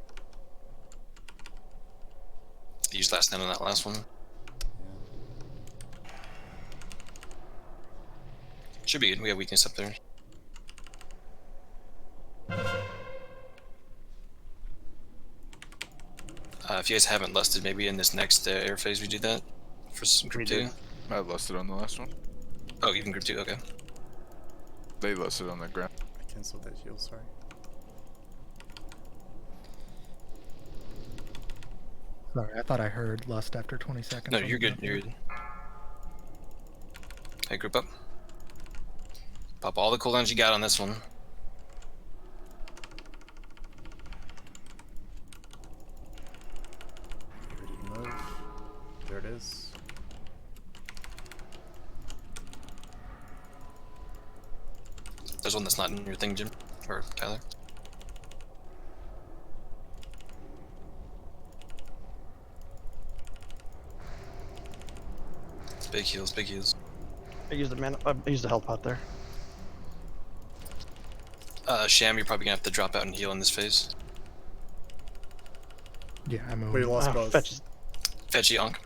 You used last night on that last one. Yeah. Should be good. We have weakness up there. If you guys haven't lusted, maybe in this next air phase we do that for group 2. I lusted on the last one. Oh, even group 2. Okay. They lusted on the ground. I cancelled that heal, sorry. Sorry, I thought I heard lust after 20 seconds. No, on you're the good. ground. You're good. Hey, group up. Pop all the cooldowns you got on this one. Ready to move. There it is. There's one that's not in your thing, Jim. Or Tyler. Big heals, big heals. I used the I used the health pot there. Sham, you're probably gonna have to drop out and heal in this phase. Yeah, I'm We over. lost both. Fetch. Fetchy Onk.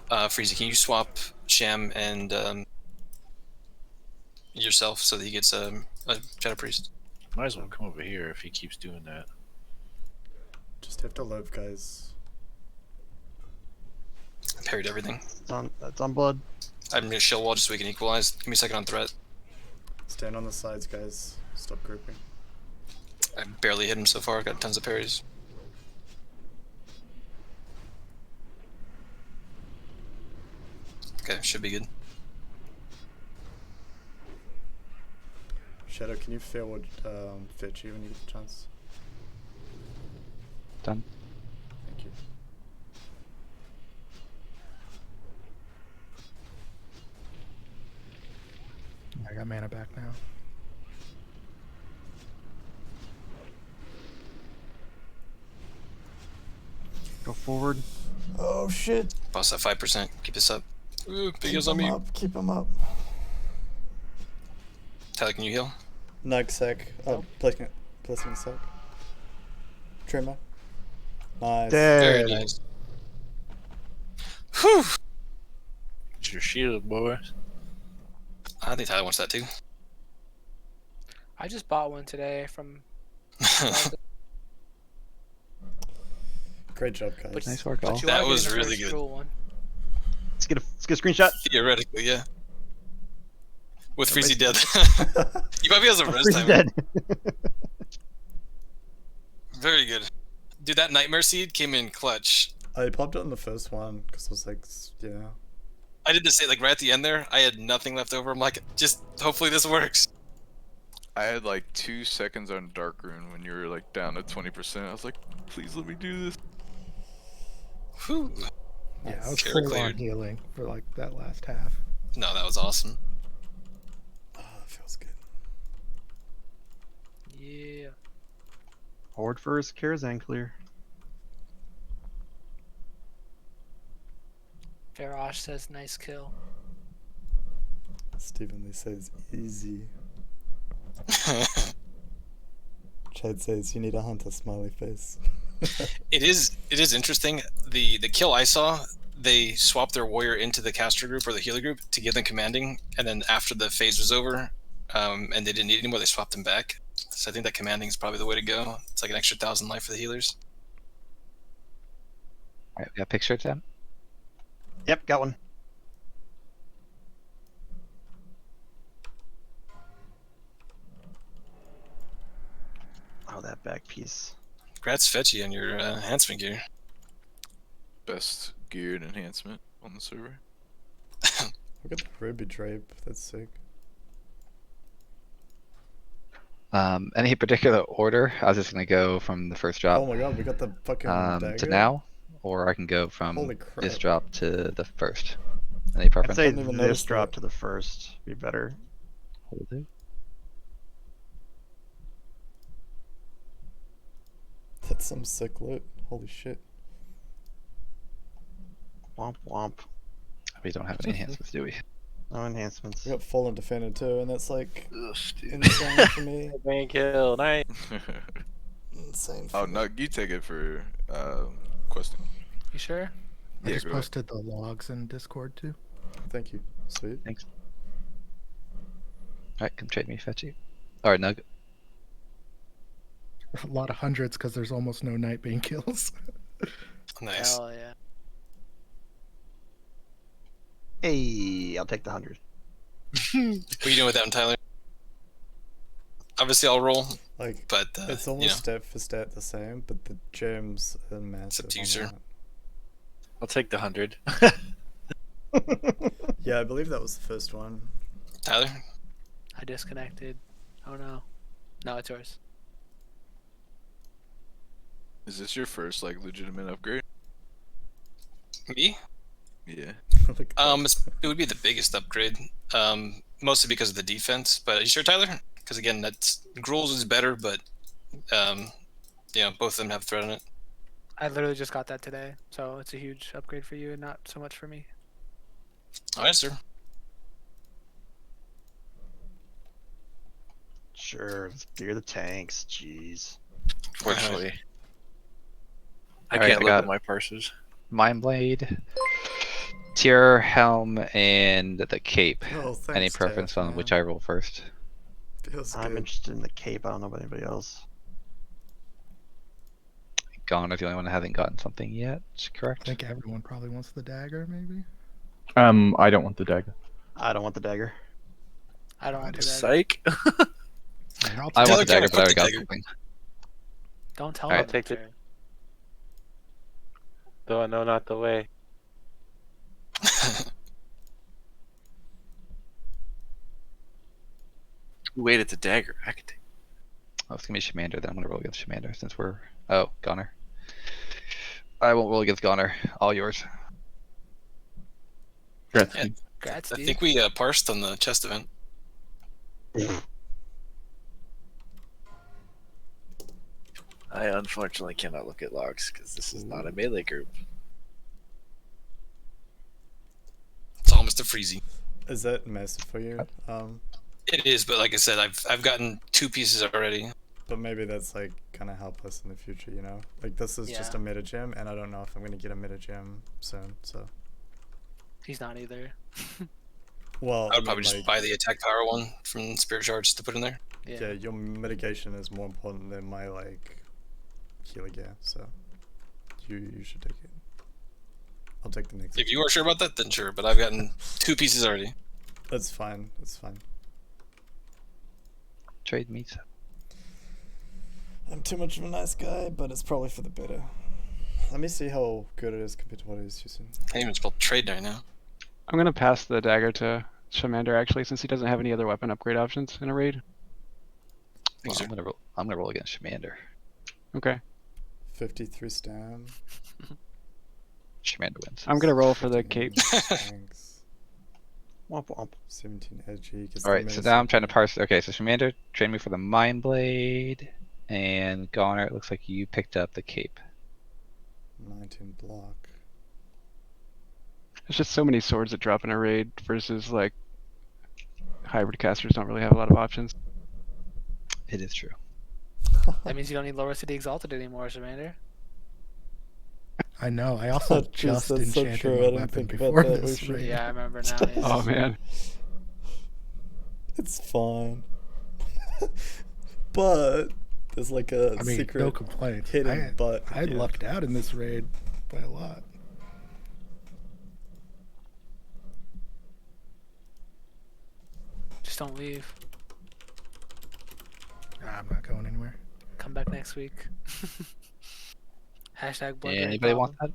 Freezy, can you swap Sham and yourself so that he gets a Shadow Priest? Might as well come over here if he keeps doing that. Just have to live, guys. Parried everything. That's on blood. I'm gonna shield wall just so we can equalize. Give me a second on threat. Stand on the sides, guys. Stop grouping. I barely hit him so far. I've got tons of parries. Okay, should be good. Shadow, can you forward fetch you when you get the chance? Done. Thank you. I got mana back now. Go forward. Oh shit! Boss at 5%. Keep this up. Ooh, big Keep heals on him me. up. Keep him up. Tyler, can you heal? Nug sec. Oh, blessing sec. Trimmer. Nice. Very Dead. nice. Whew. It's your shield, boy. I think Tyler wants that too. I just bought one today from. Great job, guys. Nice work, all. But you That are was getting the really first good. rule one. Let's get a screenshot. Theoretically, yeah. With Freezy dead. Everybody's- You might be able to res Freeze time. dead. Very good. Dude, that Nightmare Seed came in clutch. I popped it on the first one because I was like, yeah. I did the same, like right at the end there, I had nothing left over. I'm like, just hopefully this works. I had like 2 seconds on Dark Rune when you were like down to 20%. I was like, please let me do this. Whew. Yeah, I was Care full on cleared. healing for like that last half. No, that was awesome. Oh, that feels good. Yeah. Horde first, Karazhan clear. Farash says nice kill. Stephen Lee says easy. Chad says you need a hunter smiley face. It is interesting. The kill I saw, they swapped their warrior into the caster group or the healer group to give them commanding, and then after the phase was over, and they didn't need anymore, they swapped them back. So I think that commanding is probably the way to go. It's like an extra 1,000 life for the healers. Alright, we got pictures then? Yep, got one. Oh, that back piece. Congrats, Fetchy, on your enhancement gear. Best geared enhancement on the server. Look at the ruby drape. That's sick. Any particular order? I was just gonna go from the first drop Oh my god, we got the fucking dagger. to now, or I can go from Holy crap. this drop to the first. Any I'd preference? say Didn't even this notice drop that. to the first be better. Will do. That's some sick loot. Holy shit. Womp womp. We don't have any enhancements, do we? No enhancements. We got Fallen Defender too, and that's like Ugh, dude. insane for me. Main kill, nice. Insane for Oh, me. no, you take it for questing. You sure? I Yeah, just go ahead. posted the logs in Discord too. Thank you. Sweet. Thanks. Alright, come trade me, Fetchy. Or Nug. A lot of hundreds because there's almost no Nightbane kills. Nice. Hell yeah. Hey, I'll take the 100. What are you doing with that one, Tyler? Obviously, I'll roll, Like, but it's you almost know, stat for stat the same, but the gems are massive. up to you, on sir. that. I'll take the 100. Yeah, I believe that was the first one. Tyler. I disconnected. Oh no. No, it's yours. Is this your first like legitimate upgrade? Me? Yeah. Look at It would be the biggest upgrade, mostly because of the defense. But are you sure, Tyler? Because again, that's Gruul's is better, but you know, both of them have threat on it. I literally just got that today, so it's a huge upgrade for you and not so much for me. All right, sir. Sure, fear the tanks. Jeez. Fortunately. I Alright, can't I look got- at my purses. Mind Blade, Tier, Helm, and the Cape. Oh, thanks, Any preference Jeff, on which man. I roll first? Feels I'm good. interested in the cape. I don't know about anybody else. Gon is the only one that hasn't gotten something yet, I correct? think everyone probably wants the dagger, maybe. I don't want the dagger. I don't want the dagger. I don't want to that. Psych. I mean, I'll I take want the Tyler dagger, can't but I already put the got dagger. something. Don't tell Alright, them. take it. Sir. Though I know not the way. Who waited the dagger? I could take. Oh, it's gonna be Shamander. Then I'm gonna roll against Shamander since we're. Oh, Goner. I won't roll against Goner. All yours. Congrats, Yeah. dude. Congrats, I dude. think we parsed on the chest event. I unfortunately cannot look at logs because this is not a melee group. It's all Mr. Freezy. Is that massive for you? It is, but like I said, I've gotten 2 pieces already. But maybe that's like gonna help us in the future, you know? Like this is just a Yeah. meta gem, and I don't know if I'm gonna get a meta gem soon. So, He's not either. well, I would mean, probably just like, buy the attack power one from Spirit Shards to put in there. yeah, your mitigation is more important than my like healer gear. So, you should take it. I'll take the next. If you are sure about that, then sure. But I've gotten 2 pieces already. That's fine. That's fine. Trade meets. I'm too much of a nice guy, but it's probably for the better. Let me see how good it is compared to what it is too soon. I can't even spell trade right now. I'm gonna pass the dagger to Shamander actually, since he doesn't have any other weapon upgrade options in a raid. Well, I'm gonna roll against Shamander. Okay. 53 stam. Shamander wins. I'm gonna roll for the cape. Thanks. Womp womp. 17 edgy. gets All the right, so menace now I'm of- trying to parse. Okay, so Shamander trained me for the Mind Blade, and Goner. It looks like you picked up the cape. 19 block. There's just so many swords that drop in a raid versus like hybrid casters don't really have a lot of options. It is true. That means you don't need Lower City Exalted anymore, Shamander. I know. I also Jeez, just that's so enchanted true. I my didn't weapon think about before that, this Ushi. raid. Yeah, I remember now. Yeah. Oh man. It's fine. But there's like a I mean, secret no complaints. hidden but. I lucked out in this raid by a lot. Just don't leave. Nah, I'm not going anywhere. Come back next week. Hashtag blood. Anybody want that?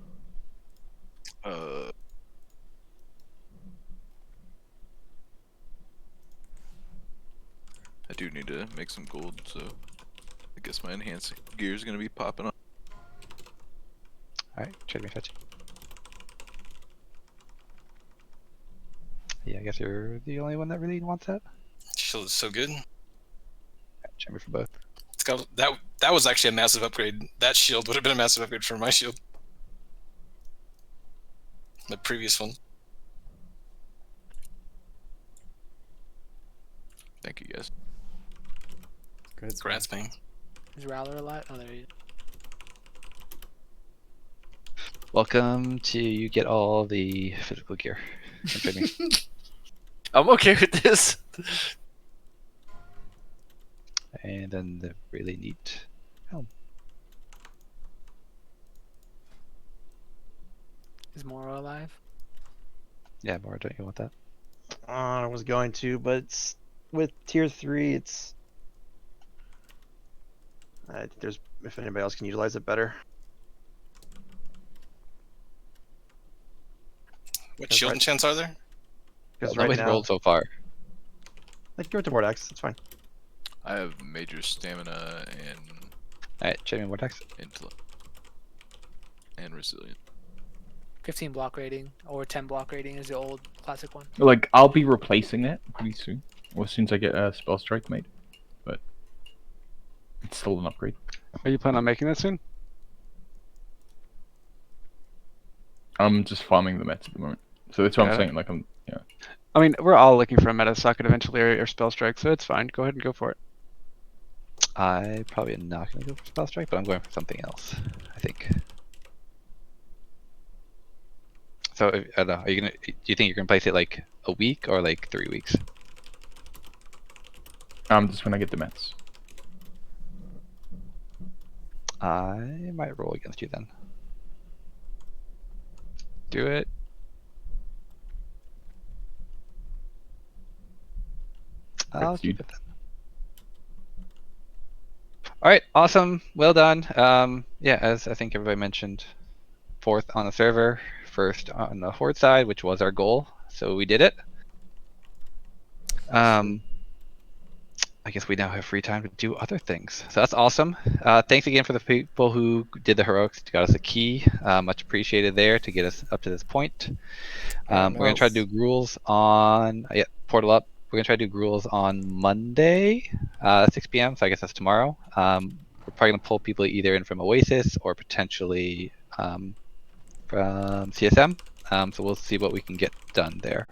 I do need to make some gold, so I guess my enhancing gear is gonna be popping up. All right, trade me fetch. Yeah, I guess you're the only one that really wants that. Shield is so good. Trade me for both. It's got that was actually a massive upgrade. That shield would have been a massive upgrade for my shield. The previous one. Thank you, guys. Congrats, man. Is Rowler alive? Oh, there he is. Welcome to you get all the physical gear. Don't trade me. I'm okay with this. And then the really neat helm. Is Moro alive? Yeah, Mara, don't you want that? I was going to, but it's, with tier 3, it's. I think there's. If anybody else can utilize it better. What That's shield right. enchants are there? Because right Nobody's now, rolled so far. like, give it to Vortex. It's fine. I have major stamina and Alright, trade me Vortex. intellect and resilient. 15 block rating or 10 block rating is the old classic one. Like, I'll be replacing that pretty soon. Or as soon as I get a spell strike made. But it's still an upgrade. Are you planning on making that soon? I'm just farming the mets at the moment. So that's what Got I'm it. saying. Like, I'm, yeah. I mean, we're all looking for a meta socket eventually or spell strike, so it's fine. Go ahead and go for it. I probably am not gonna go for spell strike, but I'm going for something else. I think. So I don't know. Are you gonna? Do you think you're gonna place it like a week or like 3 weeks? Just when I get the mets. I might roll against you then. Do it. I'll Thanks, keep dude. it then. All right, awesome, well done. Yeah, as I think everybody mentioned, 4th on the server, 1st on the Horde side, which was our goal. So we did it. I guess we now have free time to do other things. So that's awesome. Thanks again for the people who did the heroics, got us a key. Much appreciated there to get us up to this point. We're gonna try to do gruels on portal up. We're gonna try to do gruels on Monday, 6 p.m. So I guess that's tomorrow. We're probably gonna pull people either in from Oasis or potentially from CSM. So we'll see what we can get done there.